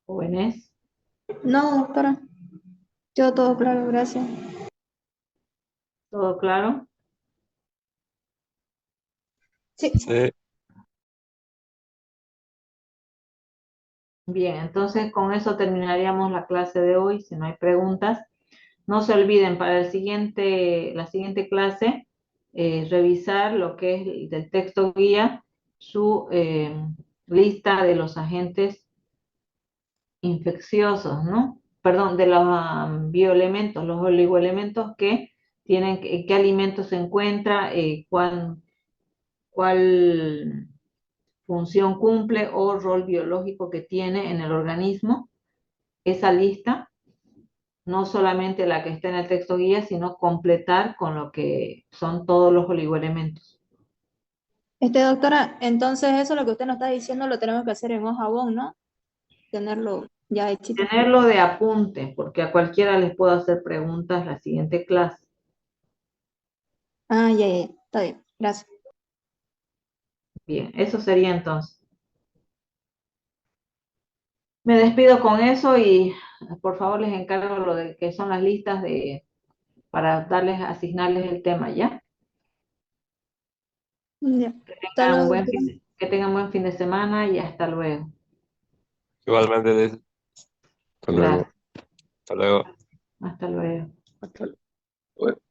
Jóvenes, No, doctora. Yo todo claro, gracias. ¿todo claro? Sí. Sí. Bien, entonces con eso terminaríamos la clase de hoy, si no hay preguntas. No se olviden para la siguiente clase, revisar lo que es del texto guía, su lista de los agentes infecciosos, ¿no? Perdón, de los bioelementos, los oligoelementos que tienen, qué alimentos se encuentra, cuál función cumple o rol biológico que tiene en el organismo. Esa lista, no solamente la que está en el texto guía, sino completar con lo que son todos los oligoelementos. Doctora, entonces eso lo que usted nos está diciendo lo tenemos que hacer en Hojabón, ¿no? Tenerlo ya hechito. Tenerlo de apunte, porque a cualquiera les puedo hacer preguntas la siguiente clase. Ah, ya, está bien. Gracias. Bien, eso sería entonces. Me despido con eso y por favor les encargo lo de que son las listas para asignarles el tema, ¿ya? Ya. Que Hasta tengan un luego. que tengan buen fin de semana y hasta luego. Igualmente, Liz. Hasta luego. Gracias. Hasta luego. Hasta luego. Hasta luego.